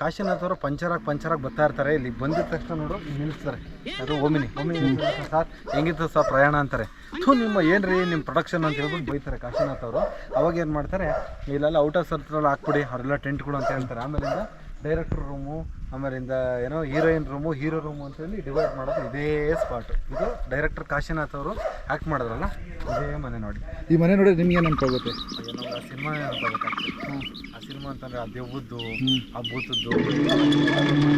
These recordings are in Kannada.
ಕಾಶಿನಾಥ್ ಅವರು ಪಂಚರಾಗಿ ಬರ್ತಾ ಇರ್ತಾರೆ. ಇಲ್ಲಿ ಬಂದಿದ ತಕ್ಷಣ ನೋಡು ನಿಲ್ಲಿಸ್ತಾರೆ, ಅದು ಓಮಿನಿ ಸರ್ ಹೆಂಗಿತ್ತು ಸರ್ ಪ್ರಯಾಣ ಅಂತಾರೆ. ನಿಮ್ಮ ಏನ್ರಿ ನಿಮ್ಮ ಪ್ರೊಡಕ್ಷನ್ ಅಂತ ಹೇಳ್ಬಿಟ್ಟು ಬೈತಾರೆ ಕಾಶಿನಾಥ್ ಅವರು. ಅವಾಗ ಏನು ಮಾಡ್ತಾರೆ, ಇಲ್ಲೆಲ್ಲ ಔಟ್ ಆಫ್ ಸರ್ಕಲ್ ಹಾಕ್ಬಿಡಿ ಅವರೆಲ್ಲ ಟೆಂಟ್ಗಳು ಅಂತ ಹೇಳ್ತಾರೆ. ಆಮೇಲಿಂದ ಡೈರೆಕ್ಟರ್ ರೂಮು, ಆಮೇಲಿಂದ ಏನೋ ಹೀರೋಯಿನ್ ರೂಮು, ಹೀರೋ ರೂಮು ಅಂತೇಳಿ ಡಿವೈಡ್ ಮಾಡೋದು ಇದೇ ಸ್ಪಾಟ್. ಇದು ಡೈರೆಕ್ಟರ್ ಕಾಶಿನಾಥ್ ಅವರು ಆ್ಯಕ್ಟ್ ಮಾಡಿದ್ರಲ್ಲ ಇದೇ ಮನೆ ನೋಡಿ. ಈ ಮನೆ ನೋಡಿ ನಿಮ್ಗೆ ಏನು ನೆನಪಾಗುತ್ತೆ? ಏನೋ ಆ ಸಿನಿಮಾ ನೆನಪಾಗುತ್ತೆ ಆ್ಯಕ್ಚುಲಿ. ಆ ಸಿನಿಮಾ ಅಂತಂದರೆ ಆ ದೆವ್ವದ್ದು, ಆ ಭೂತದ್ದು,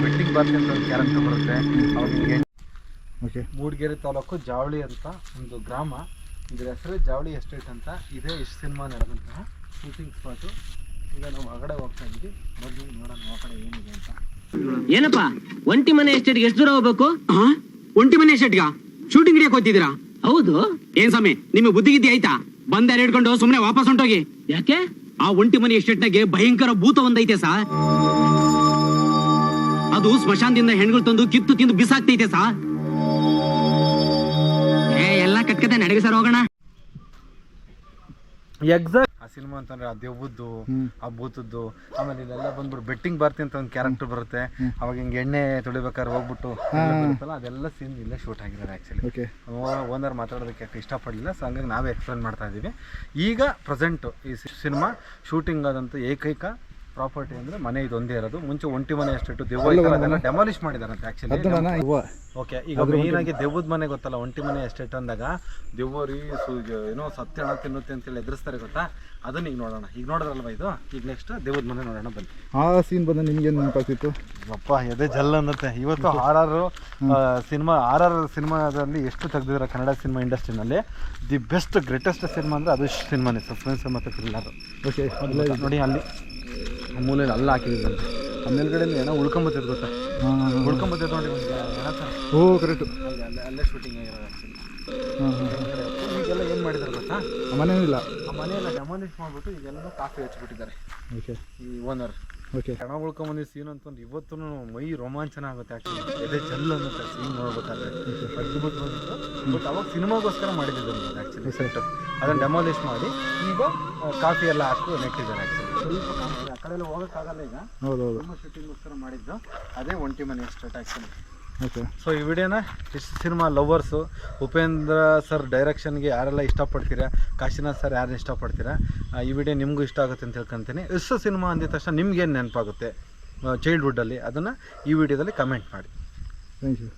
ಬೆಟ್ಟಿಂಗ್ ಬಾರ್ತಿ ಅಂತ ಒಂದು ಕ್ಯಾರೆಕ್ಟರ್ ಬರುತ್ತೆ. ಅವ್ರಿಗೆ ಓಕೆ, ಮೂಡಿಗೆರೆ ತಾಲೂಕು ಜಾವಳಿ ಅಂತ ಒಂದು ಗ್ರಾಮ, ಇದ್ರ ಹೆಸರು ಜಾವಳಿ ಎಸ್ಟೇಟ್ ಅಂತ. ಇದೇ ಇಷ್ಟು ಸಿನಿಮಾ ನಡೆದಂತಹ ಶೂಟಿಂಗ್ ಸ್ಪಾಟು. ಈಗ ನಾವು ಹೊರಗಡೆ ಹೋಗ್ತಾ ಇದ್ವಿ, ಮೊದಲು ನೋಡೋಣ ಆ ಕಡೆ ಏನಿದೆ ಅಂತ. ಏನಪ್ಪ ಒಂಟಿ ಮನೆ ಎಸ್ಟೇಟ್ಗೆ ಎಷ್ಟು ದೂರ ಹೋಗ್ಬೇಕು? ಒಂಟಿ ಮನೆ ಎಸ್ಟೇಟ್ಗ ಶೂಟಿಂಗ್ ಹಿಡಿಯಕ್ ಹೋಗ್ತಿದ್ದೀರಾ? ಹೌದು. ಏನ್ ಸ್ವಾಮಿ ನಿಮಗೆ ಬುದ್ಧಿಗಿದ್ದಿ ಆಯ್ತಾ? ಬಂದ ಹಿಡ್ಕೊಂಡು ಸುಮ್ನೆ ವಾಪಸ್ ಹೊಂಟೋಗಿ. ಯಾಕೆ? ಆ ಒಂಟಿ ಮನೆ ಎಸ್ಟೇಟ್ನಾಗೆ ಭಯಂಕರ ಭೂತ ಒಂದೈತೆ ಸಾ. ಅದು ಸ್ಮಶಾನದಿಂದ ಹೆಣ್ಗಳು ತಂದು ಕಿತ್ತು ತಿಂದು ಬಿಸಾಕ್ತೈತೆ ಸಾ. ಎಲ್ಲ ಕಟ್ಕತೆ ನಡಗೆ ಸರ್ ಹೋಗೋಣ. ಎಕ್ಸಾಕ್ಟ್ ಆ ಸಿನಿಮಾ ಅಂತಂದ್ರೆ ಆ ದೆವ್ವದ್ದು, ಆ ಭೂತದ್ದು, ಆಮೇಲೆ ಇಲ್ಲೆಲ್ಲ ಬಂದ್ಬಿಟ್ಟು ಬೆಟ್ಟಿಂಗ್ ಬಾರ್ತಿ ಅಂತ ಒಂದು ಕ್ಯಾರೆಕ್ಟರ್ ಬರುತ್ತೆ. ಅವಾಗ ಹಿಂಗೆ ಎಣ್ಣೆ ತೊಳಿಬೇಕಾದ್ರೆ ಹೋಗ್ಬಿಟ್ಟು ಬರುತ್ತಲ್ಲ, ಅದೆಲ್ಲ ಸೀನ್ ಇಲ್ಲೇ ಶೂಟ್ ಆಗಿರೋದು ಆ್ಯಕ್ಚುಲಿ. ಓನರ್ ಮಾತಾಡೋದಕ್ಕೆ ಯಾಕೆ ಇಷ್ಟಪಡಲಿಲ್ಲ, ಸೊ ಹಂಗಾಗಿ ನಾವೇ ಎಕ್ಸ್ಪ್ಲೇನ್ ಮಾಡ್ತಾ ಇದ್ದೀವಿ. ಈಗ ಪ್ರೆಸೆಂಟು ಈ ಸಿನಿಮಾ ಶೂಟಿಂಗ್ ಆದಂಥ ಏಕೈಕ ಪ್ರಾಪರ್ಟಿ ಅಂದರೆ ಮನೆ ಇದೊಂದೇ ಇರೋದು. ಮುಂಚೆ ಒಂಟಿ ಮನೆ ಎಸ್ಟೇಟು ದೆವ್ವ ಅದೆಲ್ಲ ಡೆಮಾಲಿಷ್ ಮಾಡಿದಾರಂತೆ ಆ್ಯಕ್ಚುಲಿ. ಓಕೆ, ಈಗ ಮೇಯ್ನಾಗಿ ದೆವ್ವದ ಮನೆ ಗೊತ್ತಲ್ಲ, ಒಂಟಿ ಮನೆ ಎಸ್ಟೇಟ್ ಅಂದಾಗ ದೆವ್ವರಿ ಏನೋ ಸತ್ಯ ಹಣ ತಿನ್ನುತ್ತೆ ಅಂತೇಳಿ ಎದುರಿಸ್ತಾರೆ ಗೊತ್ತಾ, ಅದನ್ನ ಈಗ ನೋಡೋಣ. ಈಗ ನೋಡೋದ್ರಲ್ವ ಇದು, ಈಗ ನೆಕ್ಸ್ಟ್ ದೆವ್ವದ ಮನೆ ನೋಡೋಣ ಬನ್ನಿ. ಆ ಸೀನ್ ಬಂದ ನಿಮ್ಗೇನು ನೆನಪಾಗ್ತಿತ್ತು? ಅಪ್ಪ ಎದೆ ಜಲ್ ಅನ್ನತ್ತೆ. ಇವತ್ತು ಆರ್ ಸಿನಿಮಾದಲ್ಲಿ ಎಷ್ಟು ತೆಗೆದಿದ್ದಾರೆ ಕನ್ನಡ ಸಿನಿಮಾ ಇಂಡಸ್ಟ್ರಿನಲ್ಲಿ. ದಿ ಬೆಸ್ಟ್ ಗ್ರೇಟೆಸ್ಟ್ ಸಿನಿಮಾ ಅಂದರೆ ಅದು ಸಿನಿಮಾನೇ, ಸಸ್ಪೆನ್ಸ್ ಮತ್ತು ಥ್ರಿಲ್ಲರ್. ಓಕೆ, ನೋಡಿ ಅಲ್ಲಿ ಮೂಲೆಯಲ್ಲಿ ಅಲ್ಲ ಹಾಕಿದ್ದಾರೆ. ಆ ಮೇಲ್ಗಡೆ ಏನೋ ಉಳ್ಕೊಂಬತ್ತಿದ್ದು ಗೊತ್ತಾ, ಉಳ್ಕೊಂಬತ್ತಿದ್ದು ನೋಡಿ ಓ ಕರೆಕ್ಟ್, ಅಲ್ಲೇ ಶೂಟಿಂಗ್ ಆಗಿರೋದು ಆ್ಯಕ್ಚುಲಿ. ಈಗೆಲ್ಲ ಏನು ಮಾಡಿದ್ದಾರೆ ಗೊತ್ತಾ, ಆ ಮನೆಯಲ್ಲ, ಆ ಮನೆಯೆಲ್ಲ ಡೆಮಾಲಿಷ್ ಮಾಡಿಬಿಟ್ಟು ಈಗೆಲ್ಲ ಕಾಫಿ ಹಚ್ಚಿಬಿಟ್ಟಿದ್ದಾರೆ ಓಕೆ ಈ ಓನರ್. ಓಕೆ, ಕಣ ಉಳ್ಕೊಂಬಂದಿದ್ದು ಸೀನ್ ಅಂತಂದು ಇವತ್ತು ಮೈ ರೋಮಾಂಚನ ಆಗುತ್ತೆ ಆ್ಯಕ್ಚುಲಿ. ಎದೆ ಜಲ್ ಅನ್ನುತ್ತೆ ಸೀನ್ ನೋಡ್ಬೇಕಾದ್ರೆ, ಅದ್ಭುತ ಬಂದಿತ್ತು. ಬಟ್ ಅವಾಗ ಸಿನಿಮಾಗೋಸ್ಕರ ಮಾಡಿದ್ದು ಆ್ಯಕ್ಚುಲಿ ಸೆಟ್. ಅದನ್ನು ಡೆಮಾಲಿಷ್ ಮಾಡಿ ಈಗ ಕಾಫಿ ಎಲ್ಲ ಹಾಕಿ ನೆಟ್ಟಿದ್ದಾರೆ ಆ್ಯಕ್ಚುಲಿ. ಸ್ವಲ್ಪ ಕಾಫಿ ಆ ಕಡೆ ಎಲ್ಲ ಹೋಗೋಕ್ಕಾಗಲ್ಲ ಈಗ, ಹೌದೌದು, ಸಿನಿಮಾ ಶೂಟಿಂಗೋಸ್ಕರ ಮಾಡಿದ್ದು ಅದೇ ಒಂಟಿ ಮನೆ ಎಸ್ಟೇಟ್ ಆ್ಯಕ್ಚುಲಿ. ಓಕೆ, ಸೊ ಈ ವಿಡಿಯೋನ ಸಿನಿಮಾ ಲವರ್ಸು, ಉಪೇಂದ್ರ ಸರ್ ಡೈರೆಕ್ಷನ್ಗೆ ಯಾರೆಲ್ಲ ಇಷ್ಟಪಡ್ತೀರಾ, ಕಾಶಿನಾಥ್ ಸರ್ ಯಾರು ಇಷ್ಟಪಡ್ತೀರಾ, ಈ ವಿಡಿಯೋ ನಿಮಗೂ ಇಷ್ಟ ಆಗುತ್ತೆ ಅಂತ ಹೇಳ್ಕೊತೀನಿ. ಇಷ್ಟು ಸಿನಿಮಾ ಅಂದಿದ ತಕ್ಷಣ ನಿಮ್ಗೇನು ನೆನಪಾಗುತ್ತೆ ಚೈಲ್ಡ್ಹುಡ್ಡಲ್ಲಿ, ಅದನ್ನು ಈ ವಿಡಿಯೋದಲ್ಲಿ ಕಮೆಂಟ್ ಮಾಡಿ. Thank you.